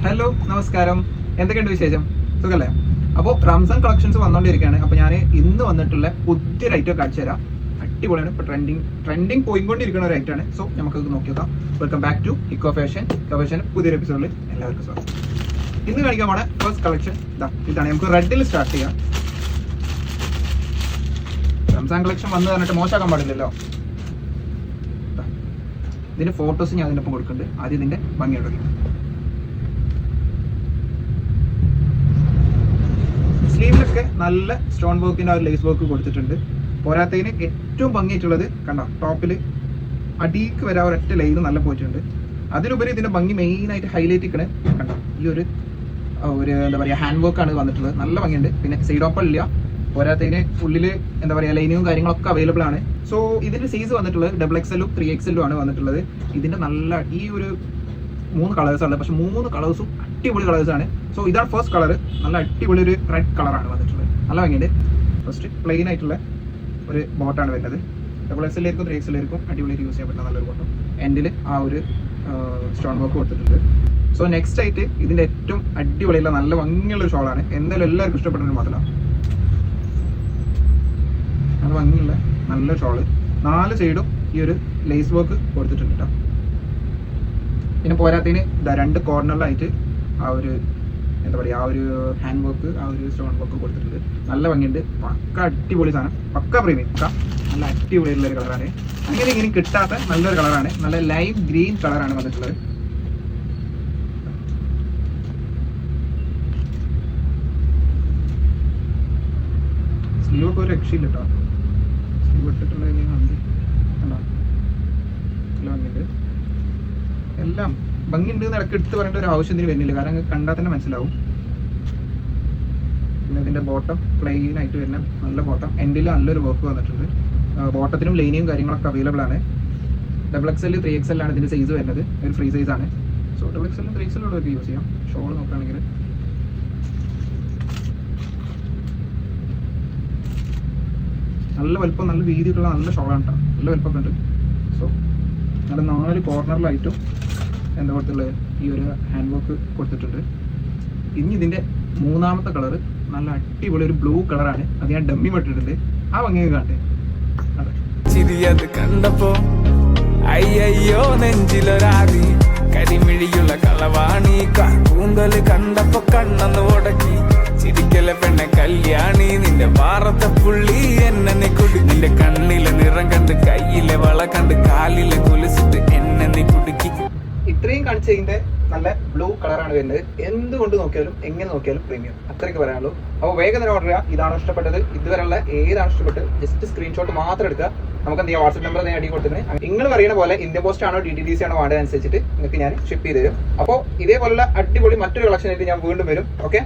Hello, നമസ്കാരം. എന്തൊക്കെയുണ്ട് വിശേഷം? സുഖല്ലേ? അപ്പോൾ റംസാൻ കളക്ഷൻസ് വന്നുകൊണ്ടിരിക്കുകയാണ്. അപ്പോൾ ഞാൻ ഇന്ന് വന്നിട്ടുള്ള പുതിയൊരു ഐറ്റം കാണിച്ചു തരാം. അടിപൊളിയാണ്. ഇപ്പോൾ ട്രെൻഡിങ് പോയിക്കൊണ്ടിരിക്കുന്ന ഒരു ഐറ്റമാണ്. സോ നമുക്കത് നോക്കി നോക്കാം. Welcome back to Eco Fashion. പുതിയൊരു എപ്പിസോഡിൽ എല്ലാവർക്കും സ്വാഗതം. ഇന്ന് കാണിക്കാൻ പോണ ഫസ്റ്റ് കളക്ഷൻ ഇതാണ്. നമുക്ക് റെഡിൽ സ്റ്റാർട്ട് ചെയ്യാം. റംസാൻ കളക്ഷൻ വന്ന് പറഞ്ഞിട്ട് മോശമാക്കാൻ പാടില്ലല്ലോ. ഇതിന്റെ ഫോട്ടോസ് ഞാൻ അതിനൊപ്പം കൊടുക്കുന്നുണ്ട്. ആദ്യം ഇതിന്റെ ഭംഗി എടുക്കും. സ്ലീവിലൊക്കെ നല്ല സ്റ്റോൺ വർക്കിന്റെ ഒരു ലേസ് വർക്ക് കൊടുത്തിട്ടുണ്ട്. പോരാത്തതിന് ഏറ്റവും ഭംഗിയായിട്ടുള്ളത് കണ്ട, ടോപ്പിൽ അടിക്ക് വരെ ഒരൊറ്റ ലൈന് നല്ല പോയിട്ടുണ്ട്. അതിനുപരി ഇതിന്റെ ഭംഗി മെയിൻ ആയിട്ട് ഹൈലൈറ്റ് ഇക്കണേ കണ്ട, ഈ ഒരു എന്താ പറയുക ഹാൻഡ് വർക്കാണ് വന്നിട്ടുള്ളത്. നല്ല ഭംഗിയുണ്ട്. പിന്നെ സൈഡ് ഓപ്പൺ ഇല്ല. പോരാത്തതിന് ഉള്ളിൽ എന്താ പറയുക ലൈനിങ്ങും കാര്യങ്ങളൊക്കെ അവൈലബിൾ ആണ്. സോ ഇതിന്റെ സൈസ് വന്നിട്ടുള്ളത് XXL 3XL ആണ് വന്നിട്ടുള്ളത്. ഇതിന്റെ നല്ല ഈ ഒരു 3 കളേഴ്സാണ്. പക്ഷെ 3 കളേഴ്സും അടിപൊളി കളേഴ്സാണ്. സോ ഇതാണ് ഫസ്റ്റ് കളർ. നല്ല അടിപൊളി ഒരു റെഡ് കളറാണ് വന്നിട്ടുള്ളത്. നല്ല ഭംഗിയുണ്ട്. ഫസ്റ്റ് പ്ലെയിൻ ആയിട്ടുള്ള ഒരു ബോട്ടാണ് വരുന്നത്. XXL 3XL അടിപൊളി യൂസ് ചെയ്യാൻ പറ്റുന്ന നല്ലൊരു ബോട്ടം. എൻഡിൽ ആ ഒരു സ്റ്റോൺ വർക്ക് കൊടുത്തിട്ടുണ്ട്. സോ നെക്സ്റ്റ് ആയിട്ട് ഇതിന്റെ ഏറ്റവും അടിപൊളിയുള്ള നല്ല ഭംഗിയുള്ള ഷോളാണ്. എന്തായാലും എല്ലാവർക്കും ഇഷ്ടപ്പെടുന്നത് മാത്രമാണ്. നല്ല ഭംഗിയുള്ള നല്ല ഷോള്. 4 സൈഡും ഈ ഒരു ലേസ് വർക്ക് കൊടുത്തിട്ടുണ്ട് കേട്ടോ. പിന്നെ പോരാത്തതിന് 2 കോർണറിലായിട്ട് ആ ഒരു എന്താ പറയുക ആ ഒരു ഹാൻഡ് വർക്ക് ആ ഒരു സ്റ്റോൺ വർക്ക് കൊടുത്തിട്ടുണ്ട്. നല്ല ഭംഗിയുണ്ട്. പക്ക അടിപൊളി സാധനം. പക്ക പ്രീമിയം. നല്ല അടിപൊളിയുള്ള ഒരു കളറാണ്. അങ്ങനെ ഇങ്ങനെ കിട്ടാത്ത നല്ലൊരു കളറാണ്. നല്ല ലൈറ്റ് ഗ്രീൻ കളറാണ് വന്നിട്ടുള്ളത്. സ്ലീവ് ഒക്കെ ഒരു രക്ഷയില്ല കേട്ടോ. സ്ലീവ് ഇട്ടിട്ടുള്ള ഭംഗിയുണ്ട്. എല്ലാം ഭംഗിയുണ്ട് എന്ന് ഇടയ്ക്ക് എടുത്ത് പറയേണ്ട ഒരു ആവശ്യത്തിന് വരുന്നില്ല. കാരണം കണ്ടാൽ തന്നെ മനസ്സിലാവും. പിന്നെ ഇതിന്റെ ബോട്ടം പ്ലെയിൻ ആയിട്ട് വരുന്ന നല്ല ബോട്ടം. എൻഡിൽ നല്ലൊരു വർക്ക് വന്നിട്ടുണ്ട്. ബോട്ടത്തിനും ലൈനിയും കാര്യങ്ങളൊക്കെ അവൈലബിൾ ആണ്. XXL 3XL ആണ് ഇതിന്റെ സൈസ് വരുന്നത്. ഒരു ഫ്രീ സൈസ് ആണ്. സോ XXL 3XL ഒക്കെ യൂസ് ചെയ്യാം. ഷോൾ നോക്കുകയാണെങ്കിൽ നല്ല വലുപ്പം നല്ല വീതിയുള്ള നല്ല ഷോളാണ് കേട്ടോ. നല്ല വലുപ്പമൊക്കെ ഉണ്ട്. സോ നല്ല 4 കോർണറിലായിട്ടും എന്താ കൊടുത്തുള്ളത് ഈ ഒരു ഹാൻഡ് വർക്ക് കൊടുത്തിട്ടുണ്ട്. ഇനി ഇതിന്റെ 3ാമത്തെ കളർ നല്ല അടിപൊളി ഒരു ബ്ലൂ കളറാണ്. അത് ഞാൻ ഡമ്മി മട്ടിട്ടുണ്ട്. ആ ഭംഗി കാണട്ടെ. ചിരിയത് കണ്ടപ്പോ അയ്യോ നെഞ്ചിലൊരാതി കരിമിഴിയുള്ള കളവാണി പൂങ്കല് കണ്ടപ്പോ കണ്ണന്ന് ഉടക്കി ചിരിക്കല പെണ്ണെ കല്യാണി നിന്റെ മാറത്തെ പുള്ളി എന്നെ കുടി നിന്റെ കണ്ണിലെ നിറം കണ്ട് കയ്യിലെ വള കണ്ട് കാലിലെ കൊലിച്ചിട്ട് എന്നെ കുടുക്കി. ഇത്രയും കാണിച്ചതിന്റെ നല്ല ബ്ലൂ കളറാണ് വരുന്നത്. എന്തുകൊണ്ട് നോക്കിയാലും എങ്ങനെ നോക്കിയാലും പ്രീമിയം. അത്രയ്ക്ക് പറയാനുള്ളൂ. അപ്പോൾ വേഗം തന്നെ ഓർഡർ ചെയ്യുക. ഇതാണ് ഇഷ്ടപ്പെട്ടത്, ഇതുവരെയുള്ള ഏതാണ് ഇഷ്ടപ്പെട്ടത് ജസ്റ്റ് സ്ക്രീൻഷോട്ട് മാത്രം എടുക്കുക. നമുക്ക് എന്ത് ചെയ്യാം, വാട്സ്ആപ്പ് നമ്പർ അടി കൊടുത്തിട്ട് നിങ്ങൾ പറയുന്ന പോലെ ഇന്ത്യ പോസ്റ്റ് ആണോ DTDC ആണോ വേണ്ടത് അനുസരിച്ചിട്ട് നിങ്ങൾക്ക് ഞാൻ ഷിപ്പ് ചെയ്ത് തരും. അപ്പോൾ ഇതേപോലുള്ള അടിപൊളി മറ്റൊരു കളക്ഷൻ ആയിട്ട് ഞാൻ വീണ്ടും വരും. ഓക്കെ.